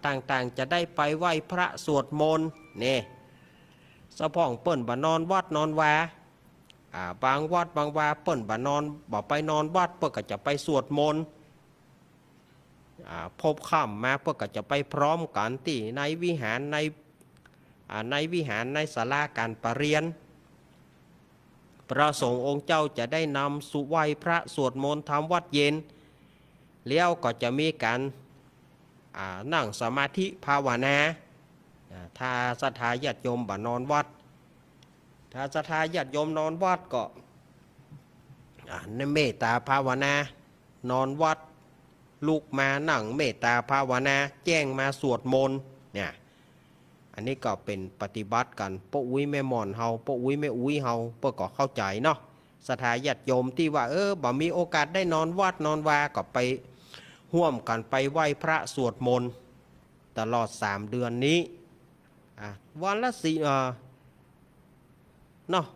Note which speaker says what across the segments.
Speaker 1: ต่างๆจะได้ไปไหว้พระสวดมนต์เนี่ยสะพ่องเปิ้นบ่นอนวัดนอนวาบางวัดบางวาเปิ้นบ่นอนบ่ไปนอนวัดเปิ้นก็จะไปสวดมนต์พบค่ำมาเปิ้นก็จะไปพร้อมกันที่ในวิหารในศาลาการประเรียนพระสงฆ์องค์เจ้าจะได้นำสุไหว้พระสวดมนต์ทำวัดเย็นแล้วก็จะมีการนั่งสมาธิภาวนาถ้าศรัทธาญาติโยมบ่นอนวัดถ้าศรัทธาญาติโยมนอนวัดก็ในเมตตาภาวนานอนวัดลุกมานั่งเมตตาภาวนาแจ้งมาสวดมนต์เนี่ยอันนี้ก็เป็นปฏิบัติกันป้าอุ้ยแม่หมอนเฮาป้าอุ้ยแม่อุ้ยเฮาเพื่อก็เข้าใจเนาะศรัทธาญาติโยมที่ว่าบ่มีโอกาสได้นอนวัดนอนวาก็ไปร่วมกันไปไหว้พระสวดมนต์ตลอด3 เดือนนี้วันละเนาะ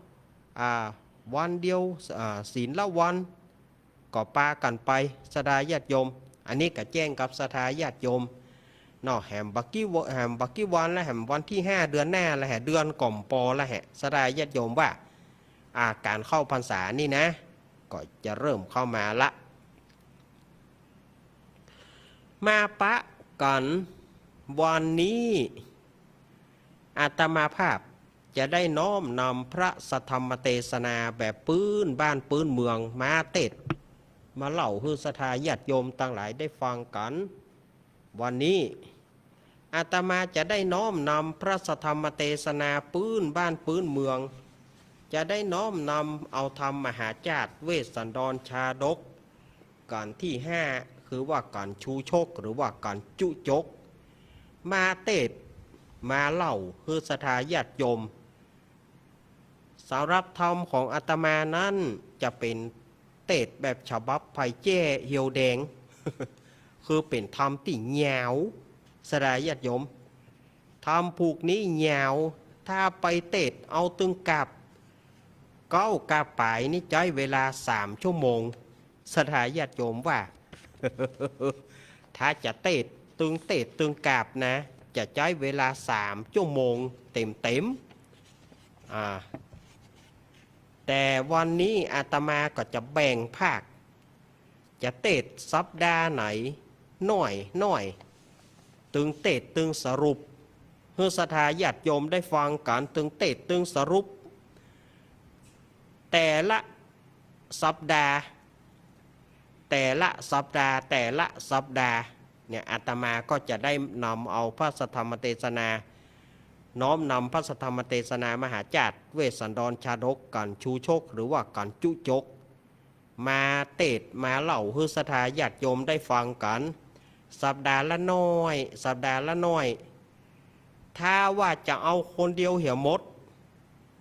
Speaker 1: วันเดียวศีลละวันก็ปากันไปศรัทธาญาติโยมอันนี้ก็แจ้งกับศรัทธาญาติโยมเนาะแหมบักกี้วันและแหมวันที่5 เดือนหน้าและแหมเดือนก่อมปอและแหมศรัทธาญาติโยมว่าการเข้าพรรษานี่นะก็จะเริ่มเข้ามาละมาปะกันวันนี้อาตมาภาพจะได้น้อมนำพระสัทธรรมเทศนาแบบปื้นบ้านปื้นเมืองมาเทศมาเล่าให้ศรัทธาญาติโยมต่างหลายได้ฟังกันวันนี้อาตมาจะได้น้อมนำพระสัทธรรมเทศนาปื้นบ้านปื้นเมืองจะได้น้อมนำเอาธรรมมหาจารย์เวสสันดรชาดกการที่5คือว่าการชูชกหรือว่าการจุจกมาเทศมาเล่าให้ศรัทธาญาติโยมสำหรับธรรมของอาตมานั้นจะเป็นเทศแบบฉบับไผ่แจ้เหี่ยวแดง คือเป็นธรรมที่ยาวศรัทธาญาติโยมธรรมผูกนี้ยาวถ้าไปเทศเอาตึงกับกาปายนี่ใช้เวลา3 ชั่วโมงศรัทธาญาติโยมว่า ถ้าจะเทศตึงกาบนะจะใช้เวลา3 ชั่วโมงเต็มแต่วันนี้อาตมาก็จะแบ่งภาคจะเทศสัปดาห์ไหนหน่อยตึงเทศตึงสรุปเพื่อศรัทธาญาติโยมได้ฟังกันตึงเทศตึงสรุปแต่ละสัปดาห์เนี่ยอาตมาก็จะได้นำเอาพระสัทธรรมเทศนาน้อมนำพระสัทธรรมเทศนามหาจารย์เวสสันดรชาดกกันชูชกหรือว่ากันจุจกมาเทศมาเล่าให้ศรัทธาญาติโยมได้ฟังกันสัปดาห์ละน้อยถ้าว่าจะเอาคนเดียวเหี่ยวมด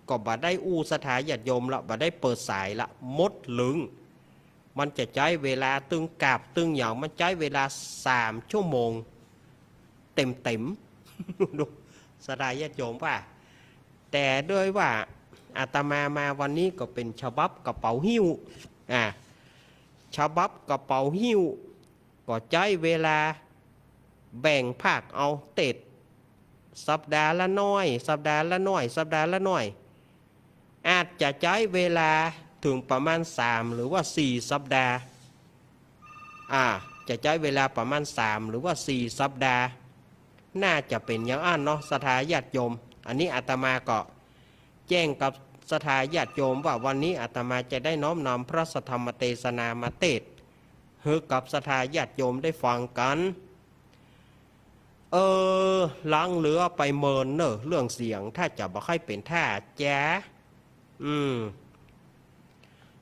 Speaker 1: ก็บ่ได้ศรัทธาญาติโยมละบ่ได้เปิดสายละมดลึงมันจะใช้เวลาตึงกาบตึงอย่างมันใช้เวลา3 ชั่วโมงเต็มดูศรัทธาญาติโยมว่าแต่ด้วยว่าอาตมาวันนี้ก็เป็นฉบับกระเป๋าหิ้วฉบับกระเป๋าหิ้วก็ใช้เวลาแบ่งภาคเอาเทศสัปดาห์ละน้อยอาจจะใช้เวลาถึงประมาณ3 หรือว่า4 สัปดาห์จะใช้เวลาประมาณ3 หรือว่า4 สัปดาห์น่าจะเป็นอย่างอันเนาะศรัทธาญาติโยมอันนี้อาตมาก็แจ้งกับศรัทธาญาติโยมว่าวันนี้อาตมาจะได้น้อมนำพระสัทธรรมเทศนามาเทศให้กับศรัทธาญาติโยมได้ฟังกันล้างเหลือไปเมินเนอะเรื่องเสียงถ้าจะบ่ค่อยเป็นท่าแจ๊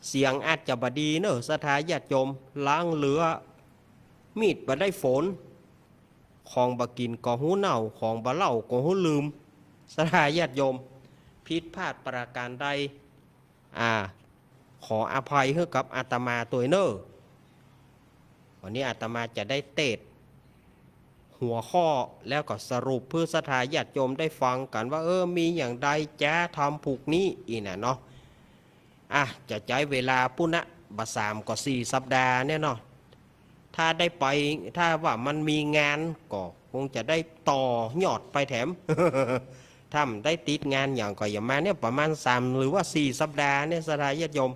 Speaker 1: เสียงอาจจะบดีเนอะศรัทธาญาติโยมล้างเหลือมีดบ่ได้ฝนของบ่กินก็หูเน่าของบ่เล่าก็หูลืมศรัทธาญาติโยมผิดพลาดประการใดขออภัยให้กับอาตมาตัวเนอะวันนี้อาตมาจะได้เทศหัวข้อแล้วก็สรุปเพื่อศรัทธาญาติโยมได้ฟังกันว่ามีอย่างใดจะทำผูกนี้อีกนะเนาะจะใช้เวลาปุณะ3 ก็ 4 สัปดาห์เนี่ยเนาะ ถ้าได้ไปถ้าว่ามันมีงานก็คงจะได้ต่อยอดไปแถม ถ้ามันได้ติดงานอย่างก็อย่ามาเนี่ยประมาณ3หรือว่า4 สัปดาห์เนี่ยสถาญาติโยม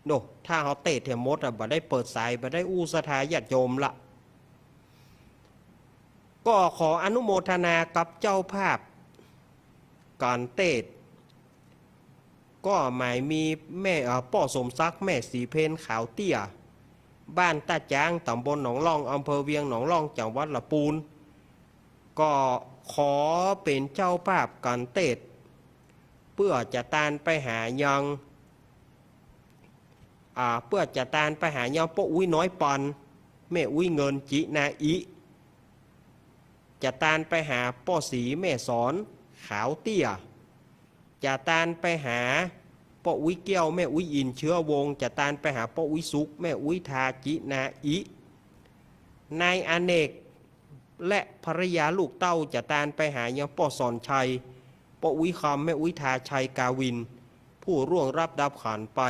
Speaker 1: โนถ้าเขาเตะเทมดอ่ะบ่ได้เปิดสายบ่ได้อู้สถาญาติโยมละก็ขออนุโมทนากับเจ้าภาพก่อนเตะก็หมายมีแม่ป่อสมศักดิ์แม่สีเพนขาวเตี้ยบ้านตาจ้างตำบลหนองล่องอำเภอเวียงหนองล่องจังหวัดลำพูนก็ขอเป็นเจ้าภาพกันเตดเพื่อจะตานไปหายังเพื่อจะตานไปหายังป้าอุ้ยน้อยปอนแม่อุ้ยเงินจินาอิจะตานไปหาป้อสีแม่สอนขาวเตี้ยจะตานไปหาป้าอุ้ยเกี้ยวแม่อุ้ยอินเชื้อวงจะตานไปหาป้าอุ้ยสุกแม่อุ้ยทาจินาอินายอเนกและภรรยาลูกเต้าจะตานไปหายังป้อสอนชัยป้าอุ้ยคำแม่อุ้ยทาชัยกาวินผู้ร่วงรับดับขันไป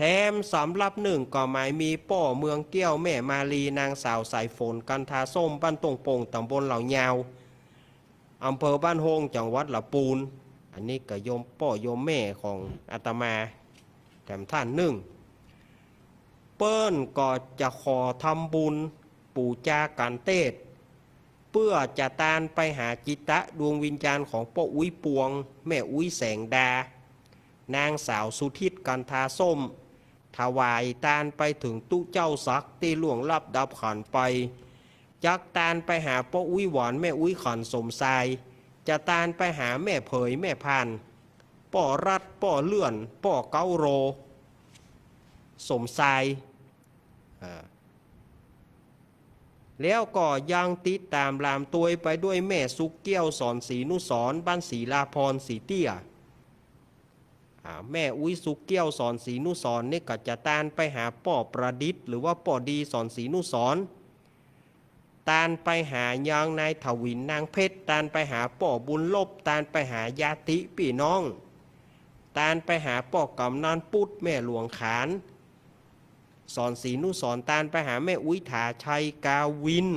Speaker 1: แถมสำหรับหนึ่งก็หมายมีป้อเมืองเกี้ยวแม่มาลีนางสาวสายฝนกันทาส้มบ้านตงโป่งตำบลเหล่ายาวอำเภอบ้านโฮงจังหวัดลำพูนอันนี้ก็โยมป้อโยมแม่ของอาตมาแถมท่านหนึ่งเปิ้นก็จะขอทำบุญปู่จากันเตศเพื่อจะตานไปหาจิตะดวงวิญญาณของป้าอุ้ยปวงแม่อุ้ยแสงดานางสาวสุทิตกันทาส้มถวายตานไปถึงตู้เจ้าศักดิ์ที่ล่วงลับดับขันไปจักตานไปหาป้าอุ้ยหวานแม่อุ้ยขันสมทรายจะตานไปหาแม่เผยแม่พันป้อรัดป้อเลื่อนป้อเก้าโรสมทรายแล้วก็ยังติดตามลามตัวไปด้วยแม่สุกเกี้ยวสอนศรีนุสรบ้านศรีลาพรศรีเตี้ยแม่อุ้ยสุกเกี้ยวสอนศรีนุสรนี่ก็จะตานไปหาป้อประดิษฐ์หรือว่าป้อดีสอนศรีนุสรตานไปหายางนายถวินนางเพชรตานไปหาป้อบุญลบตานไปหายาติพี่น้องตานไปหาป้อกำนันปุดแม่หลวงขานสอนศรีนุสรตานไปหาแม่อุ้ยถาชัยกาวิน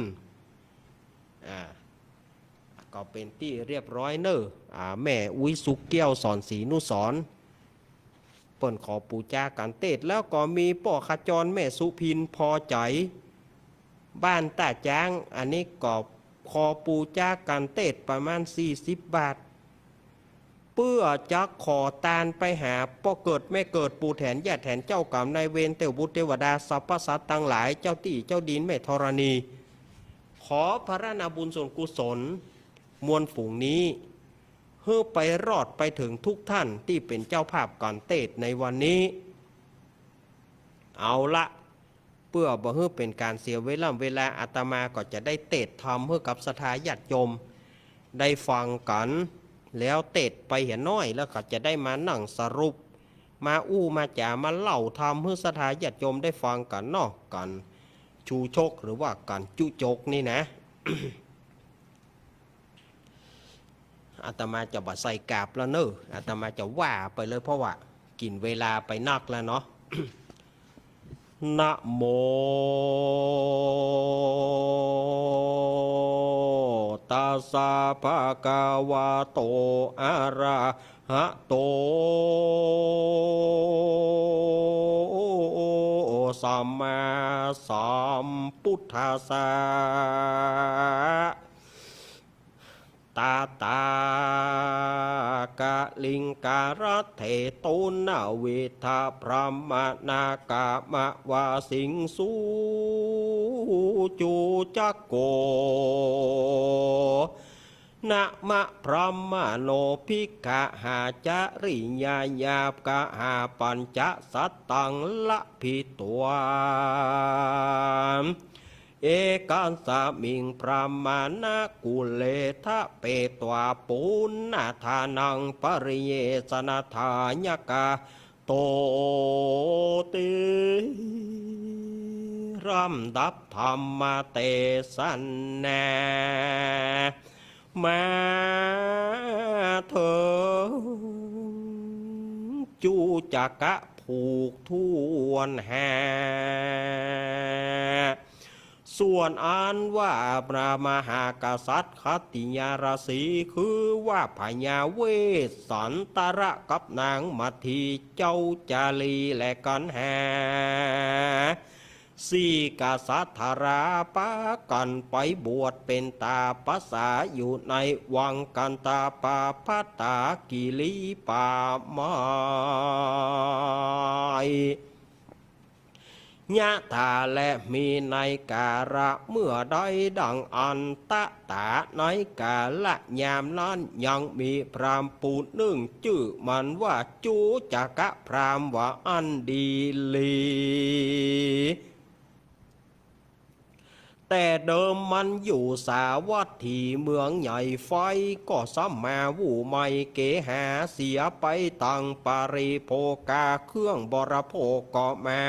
Speaker 1: ก็เป็นที่เรียบร้อยเนอะแม่อุ้ยสุกเกี้ยวสอนศรีนุสรเปิ่นขอปูจากันเตศแล้วก็มีป้อขจรแม่สุพินพอใจบ้านตาจ้างอันนี้ก็ขอปูจากันเตศประมาณ40 บาทเพื่อจะขอตานไปหาป้อเกิดแม่เกิดปูแทนญาติแทนเจ้ากรรมนายเวรเตวบุตรเทวดาสรรพสัตว์ทั้งหลายเจ้าตี้เจ้าดินแม่ธรณีขอพระนาบุญส่วนกุศลมวลฝูงนี้เพื่อไปรอดไปถึงทุกท่านที่เป็นเจ้าภาพก่อนเตศในวันนี้เอาละเพื่อบ่ให้เป็นการเสียเวลาอาตมาก็จะได้เตศทำเพื่อกับสถาญาติโยมได้ฟังกันแล้วเตศไปเห็นน้อยแล้วก็จะได้มานั่งสรุปมาอู้มาจ่ามาเล่าทำเพื่อสถาญาติโยมได้ฟังกันเนาะกันชูชกหรือว่ากันจุจกนี่นะ อาตมาจะบัดใส่กาบแล้วเนอะอาตมาจะว่าไปเลยเพราะว่ากินเวลาไปนักแล้วเนาะ นะโมตัสสะภะคะวะโตอะระหะโตสัมมาสัมพุทธัสสะตาตากะลิงการะเทตุนาเวทะพรหมนากะมะวาสิงสูจูจักโกนะมะพรหมโนภิกขะหาจาริยายาบกะหาปัญจสัตตังละภิตวาเอกันสามิงพระมานากุเลทะเปตวาปุณณทานังปริเยสนาทายกาโตติรัมดับธรรมเตสันนามาเถิดจูจักะโพ ผูกทวนหาส่วนอันว่าพระมหากษัตริย์คติยาราศีคือว่าพญาเวสสันตระกับนางมัทธีเจ้าจาลีและกันหาสี่กษัตริย์ธาราปากันไปบวชเป็นตาภาษาอยู่ในวังกันตาปาพัตตากิลีป่าไม้ญาตาและมีในการะเมื่อใดดังอันตะตาในกาละยามนั้นยังมีพรามปูหนึ่งชื่อมันว่าจูจักะพรามว่าอันดีลีแต่เดิมมันอยู่สาวัตถีเมืองใหญ่ไฟก็ซ้ำมาวู่ไม่เกหาเสียไปตังปาริโภกาเครื่องบริโภคก็มา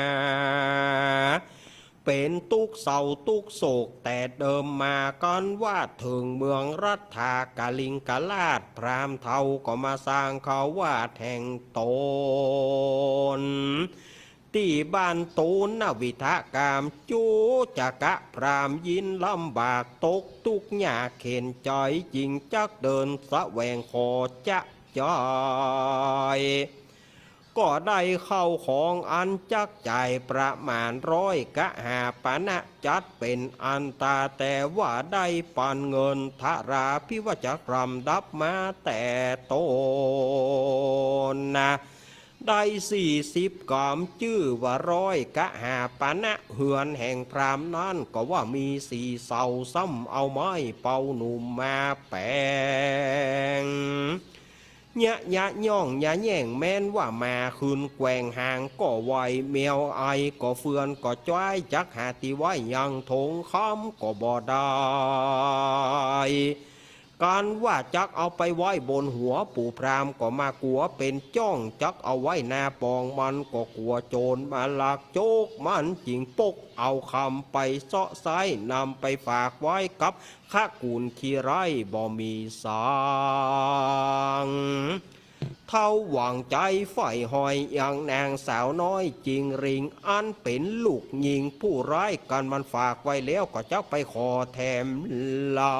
Speaker 1: เป็นตุกเศร้าตุกโศกแต่เดิมมากันว่าถึงเมืองรัฐากาลิงกลาดพรามเทาก็มาสร้างเขาว่าแห่งตนที่บ้านตูนนวิทากามจูจักะพรามยินลำบากตกทุกหยาเข็นใจจริงจักเดินสะแวงขอจะจอยก็ได้เข้าของอันจักจ่ายประมาณ100 กะหาปณะจัดเป็นอันตาแต่ว่าได้ปันเงินธาราพิวจักรำดับมาแต่ต้นนะได้40 กมชื่อว่า100 กะหาปณะเหือนแห่งพรามนั้นก็ว่ามี4 เสาซ้ำเอาไม้เป่าหนุ่มมาแปลงยะยะย่องยะแย่งแม้นว่ามาคืนแกว่งห่างก็ไวแมวไอก็เฟือนก็จ้อยจักหาติไว้ยังทงคำก็บ่ได้การว่าจักเอาไปไว้บนหัวปู่พรามก็มากลัวเป็นจ้องจักเอาไว้หน้าปองมันก็กลัวโจรมาลักโจกมันจิงปกเอาคำไปเสาะไซนำไปฝากไว้กับข้ากูลขี้ไรบ่มีสางเท่าหวังใจไฟหอยอย่างนางสาวน้อยจริงริงอันเป็นลูกยิงผู้ร้ายกันมันฝากไว้แล้วก็จักไปขอแถมเล่า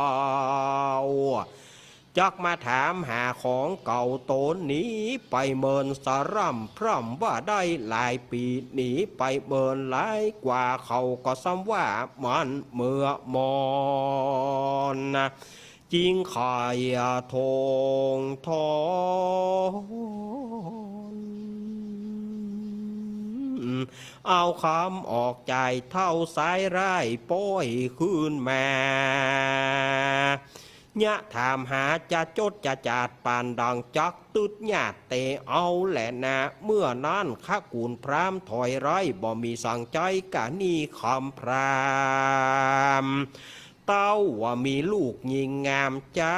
Speaker 1: จักมาถามหาของเก่าโตนนี้ไปเมินสาร่ำพร่ำว่าได้หลายปีหนีไปเมินหลายกว่าเขาก็ซ้ำว่ามันเมื่อมอนนะจริงขายทงทอนเอาคำออกใจเท่าสายร้ายป้อยคืนมายะถามหาจะจดจะจาดปานดังจักตุดญาติเตเอาแหละนะเมื่อนั้นข้ากูลพรามถอยไรบ่มีสั่งใจกะนี่คำพรามเต้าว่ามีลูกยิงงามจ้า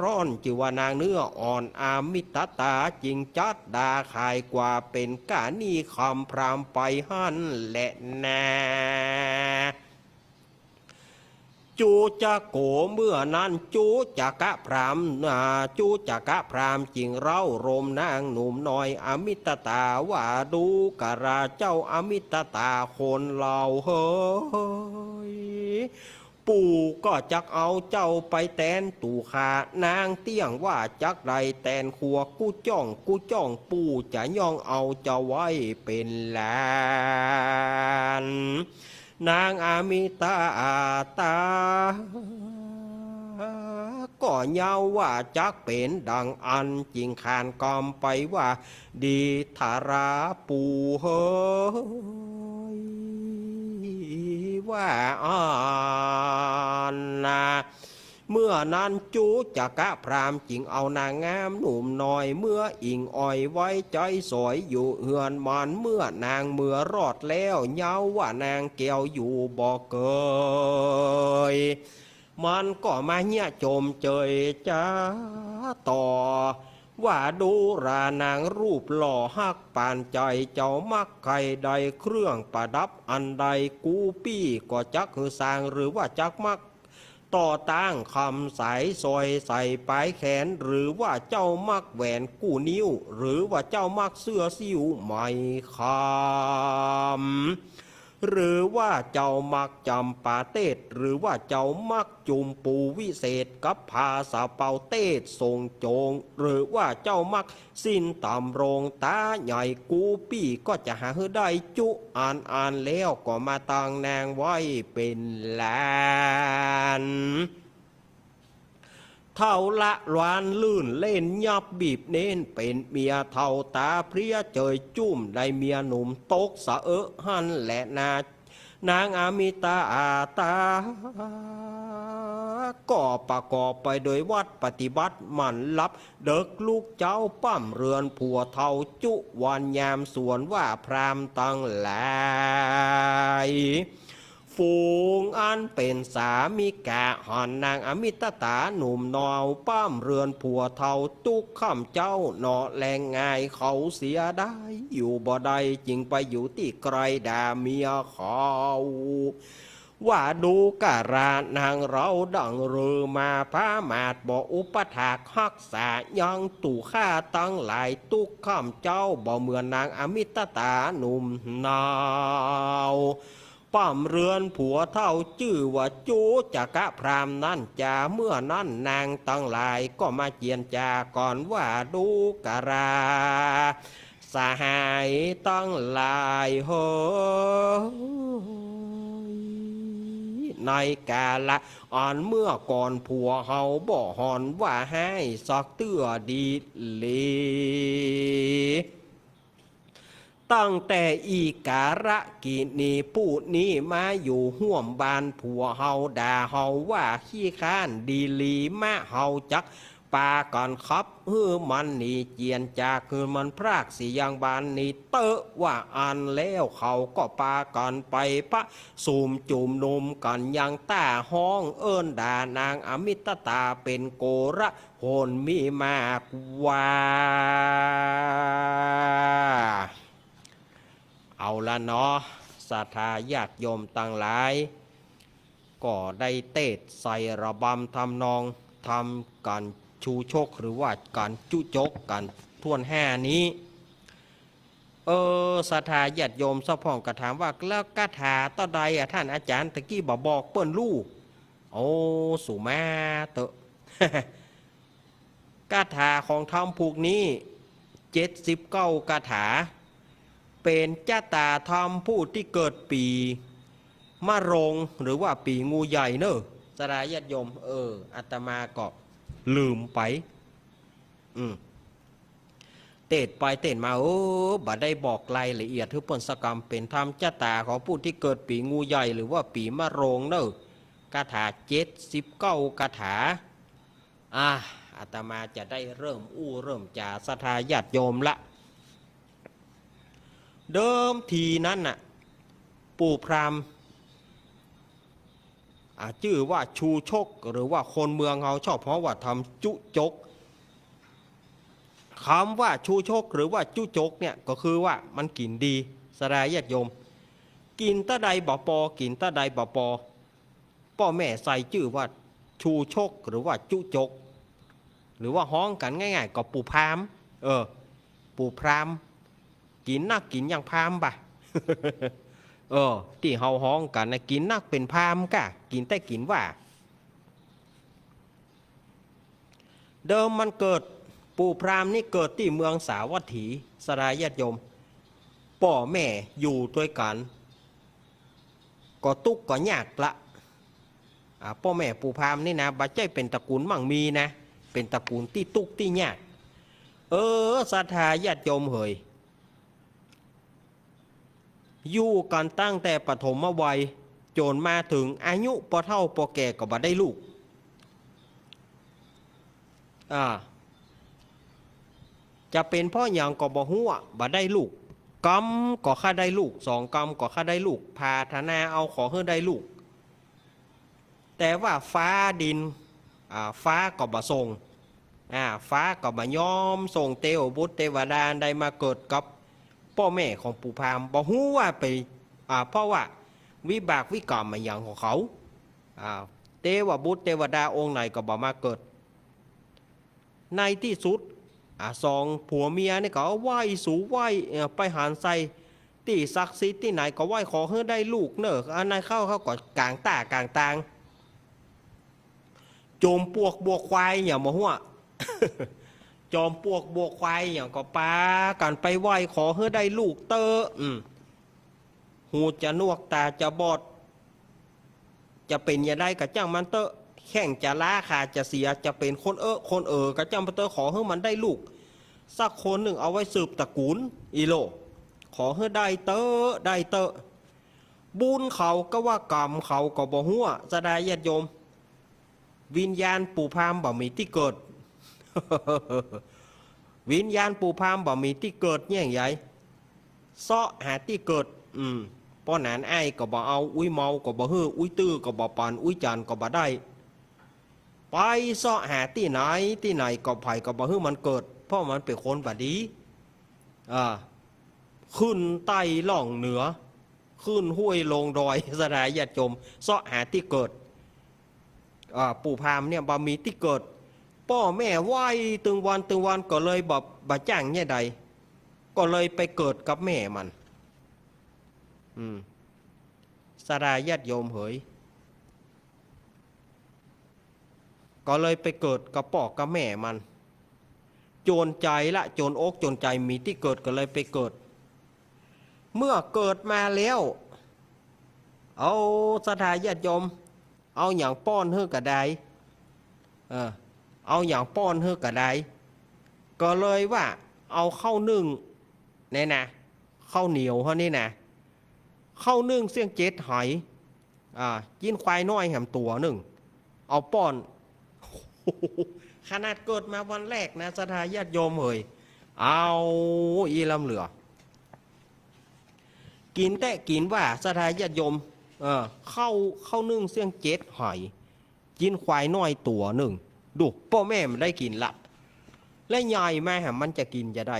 Speaker 1: ร้อนจิว่านางเนื้ออ่อนอามิตตาจริงจัดดาขายกว่าเป็นกะนี่คำพรามไปหันแหละนะจูจะโกเมื่อนั้นจูจักะพรามจูจักะพรามจริงเล่ารมนางหนุ่มน้อยอมิตตาว่าดูกะราเจ้าอมิตตาคนเราเฮ้ยปู่ก็จักเอาเจ้าไปแตนตู่ขานางเตี้ยงว่าจักใดแตนขัวกูจ้องปู่จะย่องเอาเจ้าไว้เป็นหลานนางอามิตาตาก็เยาว่าจักเป็นดังอันจริงขานกอมไปว่าดีธาราปูเฮยว่าอ่านนะเมื่อนั้นจูจักะพรามจิงเอานางงามหนุ่มน้อยเมื่ออิงอ่อยไว้ใจสอยอยู่เฮือนมันเมื่อนางเมื่อรอดแล้วเย้าว่านางแก้วอยู่บ่เกยมันก็มาเนี่ยโจมเจยจ้าต่อว่าดูรานางรูปหล่อฮักปานใจเจ้ามักไข่ใดเครื่องประดับอันใดกูปี้ก็จักคือสร้างหรือว่าจักมัก ต่อตั้งคำสายซอยใส่ปลายแขนหรือว่าเจ้ามักแหวนกู้นิ้วหรือว่าเจ้ามักเสื้อซิวไม่คำหรือว่าเจ้ามักจำปาเตศหรือว่าเจ้ามักจุมปูวิเศษกับภาษาเป่าเตศทรงโจงหรือว่าเจ้ามักสิ้นตำโรงตาใหญ่กูปี้ก็จะหาได้จุอ่านแล้วก็มาตั้งนางไว้เป็นล้านเท่าละหวานลื่นเล่นยับบีบเน้นเป็นเมียเท่าตาเพรียเจยจุ่มได้เมียหนุ่มตกสะหันและนางอามิตาอาตาก็ประกอบไปโดยวัดปฏิบัติมันลับเด็กลูกเจ้าปั้มเรือนผัวเท่าจุวันยามสวนว่าพรามตั้งหลายฝูงอันเป็นสามิกะหอนนางอมิตตาหนุ่มนาวป้ามเรือนผัวเท่าตุกข้ามเจ้าหนอแรงง่ายเขาเสียได้อยู่บ่ได้จึงไปอยู่ที่ไกลด่าเมียเขาว่าดูการานางเราดังเรือมาพามาดบ่อุปถากฮักษายังตู่ข้าตั้งหลายตุกข้ามเจ้าบ่เหมือนนางอมิตตาหนุ่มนาวป้อมเรือนผัวเท่าชื่อว่าจูจักะพรามนั่นจาเมื่อนั้นนางตั้งหลายก็มาเจียนจาก่อนว่าดูการาสหายตั้งหลายเฮในกาละอ่อนเมื่อก่อนผัวเฮาบ่หอนว่าให้สักเตื้อดีลีตั้งแต่อีการะกินีผู้นี้มาอยู่ห่วมบ้านผัวเฮาด่าเฮาว่าขี้ข้านดีลีมาเฮาจักปาก่อนครับมันนี่เจียนจากคือมันพรากสิยังบานนี่เตอะว่าอันแล้วเขาก็ปากันไปพระสูมจุ่มนุมกันยังต้าห้องเอิ้นด่านางอมิตตาเป็นโกระโหนมีมากว่าเอาละเนาะศรัทธาญาติโยมต่างหลายก็ได้เตศใส่ระบำทำนองทำการชูชกหรือว่าการจุจกกันท่วนห้านี้ศรัทธาญาติโยมสะพ่องกระถามว่าแล้วกถาต่อใดท่านอาจารย์ตะกี้บอกเปิ้นลูกโอ้สุมาเตอะ กถาของธรรมผูกนี้79กถาเป็นจ้าตาธรรมผู้ที่เกิดปีมะโรงหรือว่าปีงูใหญ่เนอะสลายญาติโยมอาตมาก็ลืมไปเตดไปเตดมาบัดได้บอกรายละเอียดทุกปนสกรรมเป็นธรรมจ้าตาของผู้ที่เกิดปีงูใหญ่หรือว่าปีมะโรงเนอะคาถา79คาถาอาตมาจะได้เริ่มจากศรัทธาญาติโยมละเดิมทีนั้นน่ะปู่พราหมณ์ชื่อว่าชูชกหรือว่าคนเมืองเขาชอบเพราะว่าทำจุจกคำว่าชูชกหรือว่าจุจกเนี่ยก็คือว่ามันกินดีสลายญาติโยมกินตะใดบ่ปอกินตะใดบ่ปอพ่อแม่ใส่ชื่อว่าชูชกหรือว่าจุจกหรือว่าฮ้องกันง่ายๆก็ปู่พราหมณ์ปู่พราหมณ์กินนักกินอย่างพามบ่ะ ที่เฮาฮ้องกันนะกินนักเป็นพามกะกินแต่กินว่าเดิมมันเกิดปู่พราหมณ์นี่เกิดที่เมืองสาวัตถีสลายญาติโยมพ่อแม่อยู่ด้วยกันก็ตุกก็ยากละพ่อแม่ปู่พราหมณ์นี่นะบัดใจเป็นตระกูลมั่งมีนะเป็นตระกูลที่ตุกที่ยากศรัทธาญาติโยมเฮยอยู่กันตั้งแต่ปฐมวัยจนมาถึงอายุพอเท่าพอแก่ก็บ่ได้ลูกจะเป็นพ่ออย่างก็บ่ฮู้บ่ได้ลูกกรรมก็ค่าได้ลูก2 กรรมก็ค่าได้ลูกพาธนาเอาขอให้ได้ลูกแต่ว่าฟ้าดินฟ้าก็บ่ส่งฟ้าก็บ่ยอมส่งเทวบุตรเทวดาได้มาเกิดกับพ่อแม่ของปู่พราหมณ์บอกว่าไปเพราะว่าวิบากวิกรรมมาอย่างของเขา เทวบุตรเทวดาองค์ไหนก็บ่มาเกิดในที่สุดสองผัวเมียนี่ก็ไหว้สู่ไหว้ไปหารใส่ที่ศักดิ์สิทธิ์ที่ไหนก็ไหว้ขอให้ได้ลูกเนอะอันนั้นเข้าก็กลางตากลางตางโจมปวกบวกควายอย่างมาหัว จอมปวกบวกควายอย่างก็ปากันไปไหว้ขอให้ได้ลูกเตอหูจะนวกตาจะบอดจะเป็นอย่างไรกับจ้างมันเตอแข่งจะล้าขาจะเสียจะเป็นคนคนกับจ้างมันเตอขอให้มันได้ลูกสักคนหนึ่งเอาไว้สืบตระกูลอีโลขอให้ได้เตอบุญเขาก็ว่ากรรมเขาก็บ่หัวจะได้ญาติโยมวิญญาณปู่พามบ่มีที่เกิด วิญญาณปู่พามบ่มีที่เกิดแย่งใหญ่เสาะหาที่เกิดป้อนานไอ้ก็บ่เอาอุ้ยเมาก็บ่ฮื้ออุ้ยตื้อก็บ่ปานอุ้ยจานก็บ่ได้ไปเสาะหาที่ไหนก็ไผก็บ่ฮื้อมันเกิดเพราะมันเป็นคนบ่ดีขึ้นใต้ล่องเหนือขึ้นห้วยลงดอยสลายญาติโยมเสาะหาที่เกิดปู่พามเนี่ยบ่มีที่เกิดพ่อแม่ไหวตึงวันก็เลยบ่จ้างเนี่ยใดก็เลยไปเกิดกับแม่มันสลายญาติโยมเหยก็เลยไปเกิดกับพ่อกับแม่มันโจรใจละโจรอกโจรใจมีที่เกิดก็เลยไปเกิดเมื่อเกิดมาแล้วเอาสถาญาติโยมเอาอย่างป้อนเฮือกระไดเอาอย่างป้อนเฮือกระไดก็เลยว่าเอาข้าวนึ่งเนี่ยนะข้าวเหนียวเขานี่นะข้าวนึ่งเสี่ยงเจ็ดหอยกินควายน้อยแหมตัวหนึ่งเอาป้อน ขนาดเกิดมาวันแรกนะสถาญาติโยมเอ่ยเอาอีลำเหลือกินแต่กินว่าสถาญาติโยมเข้านึ่งเสี่ยงเจ็ดหอยกินควายน้อยตัวหนึ่งดูพ่อแม่มันได้กินละและใหญ่แม่มันจะกินจะได้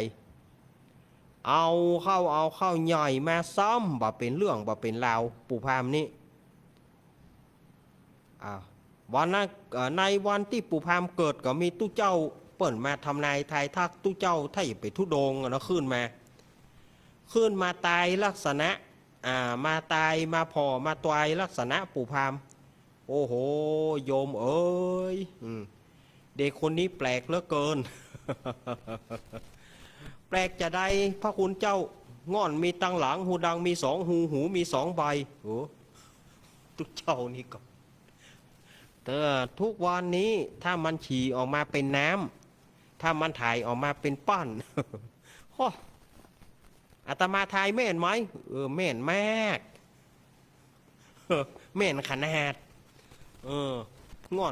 Speaker 1: เอาเข้าใหญ่มาซ้ำบ่เป็นเรื่องบ่เป็นราวปู่พามนี่วันนั้นในวันที่ปู่พามเกิดก็มีตู้เจ้าเปิ่นมาทำนายทายทักตู้เจ้าถ้าอย่าไปทุดงนะขึ้นมาตายลักษณะมาตายมาพอมาตายลักษณะปู่พามโอ้โหโยมเอ้ยเด็กคนนี้แปลกเหลือเกิน แปลกจะได้พระคุณเจ้าง่อนมีตังหลังหูดังมีสองหูมีสองใบโอ้ตุ๊กเจ้านี่ก็แต่ทุกวันนี้ถ้ามันฉี่ออกมาเป็นน้ำถ้ามันถ่ายออกมาเป็นปั้น อาตมาทายแม่นไหมแม่นมากแม่นขนาดง่อน